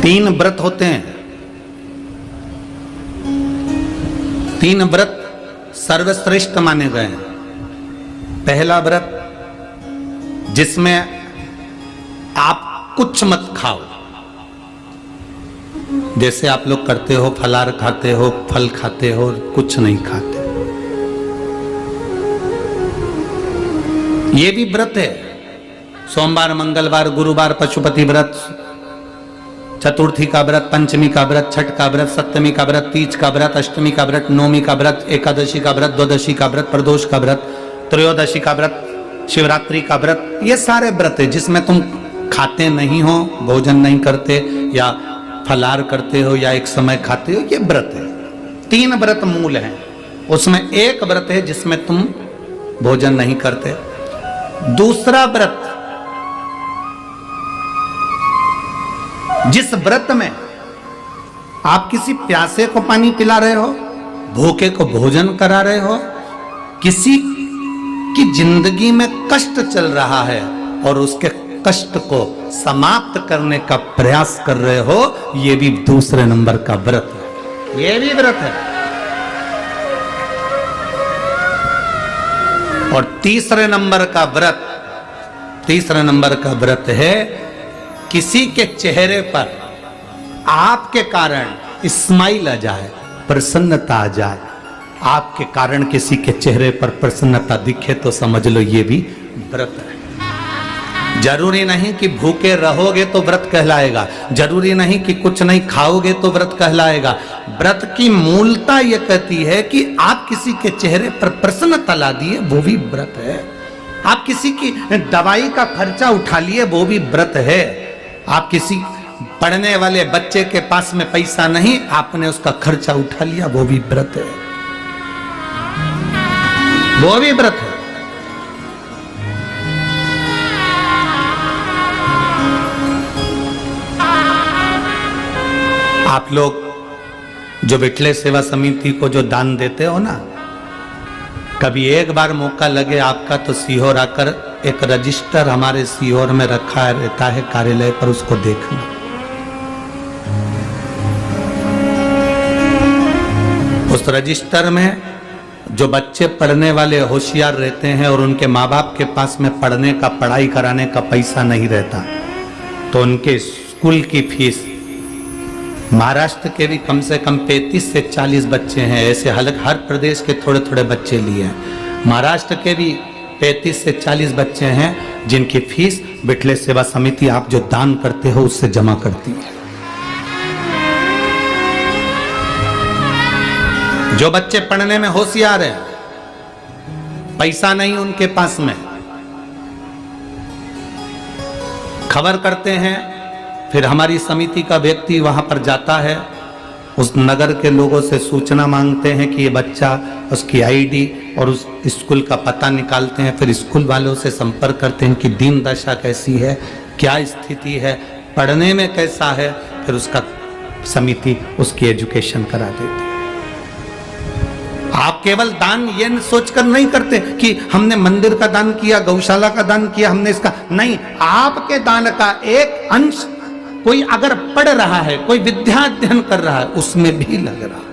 तीन व्रत होते हैं। तीन व्रत सर्वश्रेष्ठ माने गए हैं। पहला व्रत जिसमें आप कुछ मत खाओ, जैसे आप लोग करते हो, फलाहार खाते हो, फल खाते हो, कुछ नहीं खाते, ये भी व्रत है। सोमवार, मंगलवार, गुरुवार पशुपति व्रत, चतुर्थी का व्रत, पंचमी का व्रत, छठ का व्रत, सप्तमी का व्रत, तीज का व्रत, अष्टमी का व्रत, नवमी का व्रत, एकादशी का व्रत, द्वादशी का व्रत, प्रदोष का व्रत, त्रयोदशी का व्रत, शिवरात्रि का व्रत, ये सारे व्रत है जिसमें तुम खाते नहीं हो, भोजन नहीं करते, या फलाहार करते हो, या एक समय खाते हो, ये व्रत है। तीन व्रत मूल हैं, उसमें एक व्रत है जिसमें तुम भोजन नहीं करते। दूसरा व्रत, जिस व्रत में आप किसी प्यासे को पानी पिला रहे हो, भूखे को भोजन करा रहे हो, किसी की जिंदगी में कष्ट चल रहा है और उसके कष्ट को समाप्त करने का प्रयास कर रहे हो, यह भी दूसरे नंबर का व्रत है। यह भी व्रत है। और तीसरे नंबर का व्रत, तीसरे नंबर का व्रत है किसी के चेहरे पर आपके कारण स्माइल आ जाए, प्रसन्नता आ जाए, आपके कारण किसी के चेहरे पर प्रसन्नता दिखे तो समझ लो ये भी व्रत है। जरूरी नहीं कि भूखे रहोगे तो व्रत कहलाएगा, जरूरी नहीं कि कुछ नहीं खाओगे तो व्रत कहलाएगा। व्रत की मूलता यह कहती है कि आप किसी के चेहरे पर प्रसन्नता ला दिए, वो भी व्रत है। आप किसी की दवाई का खर्चा उठा लिए, वो भी व्रत है। आप किसी पढ़ने वाले बच्चे के पास में पैसा नहीं, आपने उसका खर्चा उठा लिया, वो भी व्रत है, वो भी व्रत है। आप लोग जो विठले सेवा समिति को जो दान देते हो ना, कभी एक बार मौका लगे आपका तो सीहोर आकर एक रजिस्टर हमारे सीहोर में रखा रहता है कार्यालय पर, उसको देखना। उस रजिस्टर में जो बच्चे पढ़ने वाले होशियार रहते हैं और उनके माँ बाप के पास में पढ़ने का, पढ़ाई कराने का पैसा नहीं रहता, तो उनके स्कूल की फीस, महाराष्ट्र के भी कम से कम 35 से 40 बच्चे हैं, ऐसे हर प्रदेश के थोड़े थोड़े बच्चे लिए हैं। महाराष्ट्र के भी 35 से 40 बच्चे हैं जिनकी फीस विठले सेवा समिति आप जो दान करते हो उससे जमा करती है। जो बच्चे पढ़ने में होशियार हैं, पैसा नहीं उनके पास में, खबर करते हैं, फिर हमारी समिति का व्यक्ति वहां पर जाता है, उस नगर के लोगों से सूचना मांगते हैं कि ये बच्चा, उसकी आईडी और उस स्कूल का पता निकालते हैं, फिर स्कूल वालों से संपर्क करते हैं कि दीन दशा कैसी है, क्या स्थिति है, पढ़ने में कैसा है, फिर उसका समिति उसकी एजुकेशन करा देती है। आप केवल दान ये सोचकर नहीं करते कि हमने मंदिर का दान किया, गौशाला का दान किया, हमने इसका नहीं, आपके दान का एक अंश कोई अगर पढ़ रहा है, कोई विद्या अध्ययन कर रहा है, उसमें भी लग रहा है।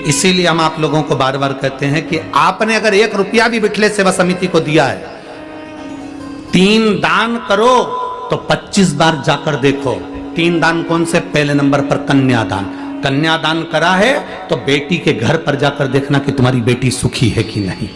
इसीलिए हम आप लोगों को बार बार कहते हैं कि आपने अगर 1 रुपया भी विठले सेवा समिति को दिया है, 3 दान करो तो 25 बार जाकर देखो। 3 दान कौन से? पहले नंबर पर कन्यादान। कन्यादान करा है तो बेटी के घर पर जाकर देखना कि तुम्हारी बेटी सुखी है कि नहीं,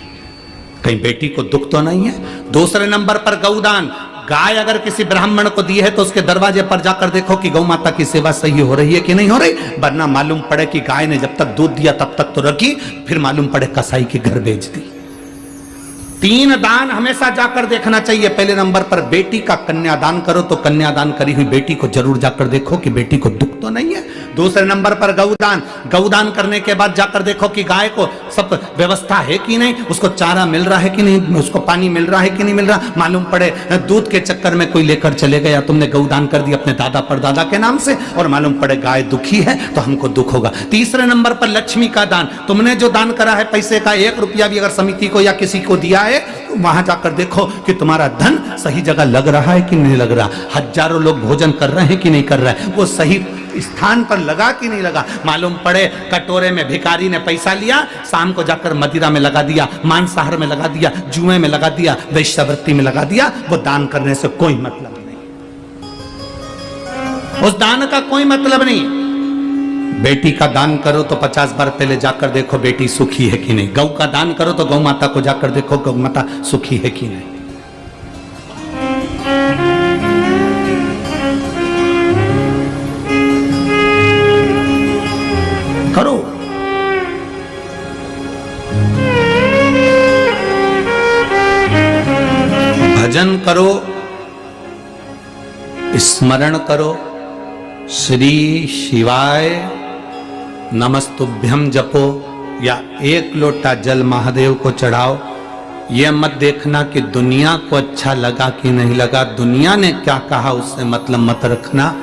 कहीं बेटी को दुख तो नहीं है। दूसरे नंबर पर गौदान, गाय अगर किसी ब्राह्मण को दी है तो उसके दरवाजे पर जाकर देखो कि गौ माता की सेवा सही हो रही है कि नहीं हो रही, वरना मालूम पड़े कि गाय ने जब तक दूध दिया तब तक तो रखी, फिर मालूम पड़े कसाई के घर बेच दी। 3 दान हमेशा जाकर देखना चाहिए। पहले नंबर पर बेटी का कन्यादान करो तो कन्यादान करी हुई बेटी को जरूर जाकर देखो कि बेटी को दुख तो नहीं है। दूसरे नंबर पर गौदान, गौदान करने के बाद जाकर देखो कि गाय को सब व्यवस्था है कि नहीं, उसको चारा मिल रहा है कि नहीं, उसको पानी मिल रहा है कि नहीं मिल रहा। मालूम पड़े दूध के चक्कर में कोई लेकर चले गया, तुमने गौदान कर दिया अपने दादा परदादा के नाम से, और मालूम पड़े गाय दुखी है तो हमको दुख होगा। तीसरे नंबर पर लक्ष्मी का दान, तुमने जो दान करा है पैसे का 1 रुपया भी अगर समिति को या किसी को दिया आए, वहां जाकर देखो कि तुम्हारा धन सही जगह लग रहा है कि नहीं लग रहा, हजारों लोग भोजन कर रहे हैं कि नहीं कर रहे हैं, वो सही स्थान पर लगा कि नहीं लगा। मालूम पड़े कटोरे में भिखारी ने पैसा लिया, शाम को जाकर मदिरा में लगा दिया, मांसाहार में लगा दिया, जुए में लगा दिया, वेश्यावृत्ति में लगा दिया, वो दान करने से कोई मतलब नहीं, उस दान का कोई मतलब नहीं। बेटी का दान करो तो 50 बार पहले जाकर देखो बेटी सुखी है कि नहीं, गौ का दान करो तो गौ माता को जाकर देखो गौ माता सुखी है कि नहीं। करो। भजन करो, स्मरण करो, श्री शिवाय नमस्तुभ्यम जपो, या एक लोटा जल महादेव को चढ़ाओ। यह मत देखना कि दुनिया को अच्छा लगा कि नहीं लगा, दुनिया ने क्या कहा उससे मतलब मत रखना।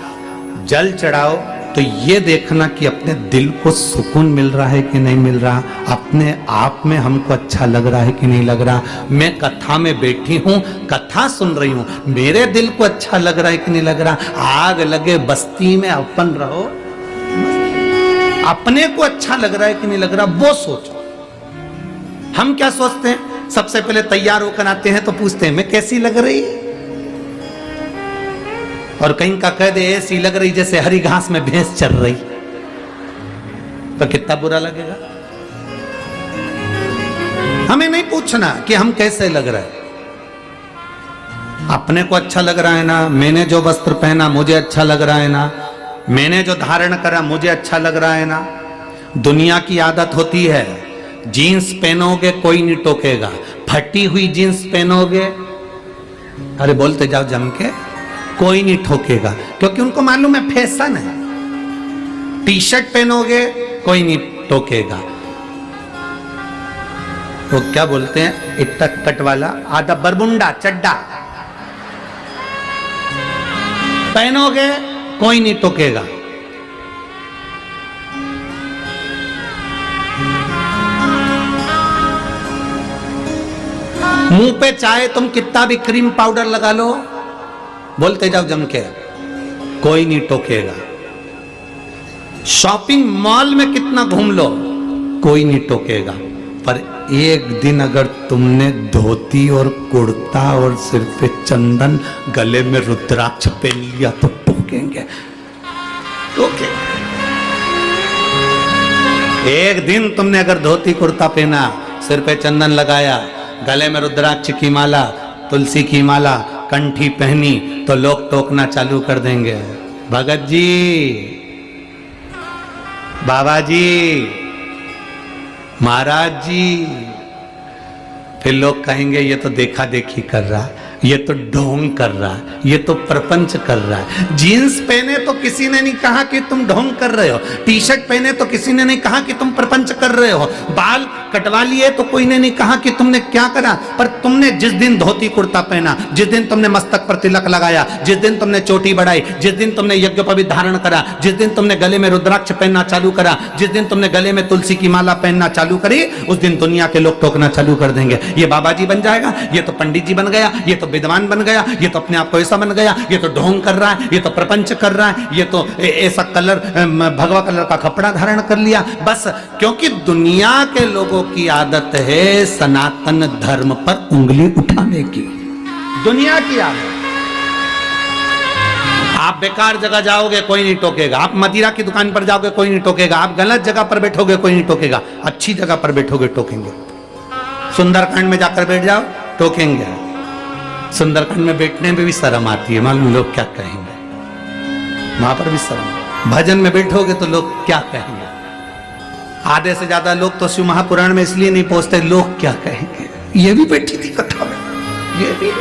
जल चढ़ाओ तो ये देखना कि अपने दिल को सुकून मिल रहा है कि नहीं मिल रहा, अपने आप में हमको अच्छा लग रहा है कि नहीं लग रहा। मैं कथा में बैठी हूँ, कथा सुन रही हूँ, मेरे दिल को अच्छा लग रहा है कि नहीं लग रहा। आग लगे बस्ती में अपन रहो, अपने को अच्छा लग रहा है कि नहीं लग रहा वो सोचो। हम क्या सोचते हैं, सबसे पहले तैयार होकर आते हैं तो पूछते हैं मैं कैसी लग रही, और कहीं का कह दे ऐसी लग रही जैसे हरी घास में भैंस चल रही, तो कितना बुरा लगेगा। हमें नहीं पूछना कि हम कैसे लग रहे हैं, अपने को अच्छा लग रहा है ना, मैंने जो वस्त्र पहना मुझे अच्छा लग रहा है ना, मैंने जो धारण करा मुझे अच्छा लग रहा है ना। दुनिया की आदत होती है, जीन्स पहनोगे कोई नहीं टोकेगा, फटी हुई जीन्स पहनोगे, अरे बोलते जाओ जम के, कोई नहीं ठोकेगा, क्योंकि उनको मालूम है फैशन है। टी शर्ट पहनोगे कोई नहीं टोकेगा, वो क्या बोलते हैं इतना कट वाला आधा बरमुंडा चड्डा पहनोगे कोई नहीं टोकेगा। मुंह पे चाहे तुम कितना भी क्रीम पाउडर लगा लो, बोलते जाओ जम के, कोई नहीं टोकेगा। शॉपिंग मॉल में कितना घूम लो कोई नहीं टोकेगा, पर एक दिन अगर तुमने धोती और कुर्ता और सिर पे चंदन गले में रुद्राक्ष पहन लिया तो टोकेंगे, टोकेंगे। एक दिन तुमने अगर धोती कुर्ता पहना, सिर पे चंदन लगाया, गले में रुद्राक्ष की माला, तुलसी की माला, कंठी पहनी, तो लोग टोकना चालू कर देंगे, भगत जी, बाबा जी, महाराज जी। फिर लोग कहेंगे ये तो देखा देखी कर रहा, ये तो ढोंग कर रहा, ये तो प्रपंच कर रहा है। जीन्स पहने तो किसी ने नहीं कहा कि तुम ढोंग कर रहे हो, टी शर्ट पहने तो किसी ने नहीं कहा कि तुम प्रपंच कर रहे हो, बाल कटवा लिए तो कोई ने नहीं कहा कि तुमने क्या करा, पर तुमने जिस दिन धोती कुर्ता पहना, जिस दिन तुमने मस्तक पर तिलक लगाया, जिस दिन तुमने चोटी बढ़ाई, जिस दिन तुमने यज्ञोपवीत धारण करा, जिस दिन तुमने गले में रुद्राक्ष पहनना चालू करा, जिस दिन तुमने गले में तुलसी की माला पहनना चालू करी, उस दिन दुनिया के लोग टोकना चालू कर देंगे, ये बाबा जी बन जाएगा, ये तो पंडित जी बन गया, ये तो विद्वान बन गया, ये तो अपने आप को ऐसा बन गया, ये तो ढोंग कर रहा है, ये तो प्रपंच कर रहा है, ये तो ऐसा कलर भगवा कलर का कपड़ा धारण कर लिया। बस क्योंकि दुनिया के लोगों की आदत है सनातन धर्म पर उंगली उठाने की, दुनिया की आदत। आप बेकार जगह जाओगे कोई नहीं टोकेगा, आप मदिरा की दुकान पर जाओगे कोई नहीं टोकेगा, आप गलत जगह पर बैठोगे कोई नहीं टोकेगा, अच्छी जगह पर बैठोगे टोकेंगे। सुंदरकांड में जाकर बैठ जाओ टोकेंगे, सुंदरकांड में बैठने में भी शर्म आती है, मालूम लोग क्या कहेंगे, वहां पर भी शर्म। भजन में बैठोगे तो लोग क्या कहेंगे, आधे से ज्यादा लोग तो शिव महापुराण में इसलिए नहीं पहुंचते, लोग क्या कहेंगे। ये भी बैठी थी कथा में, ये भी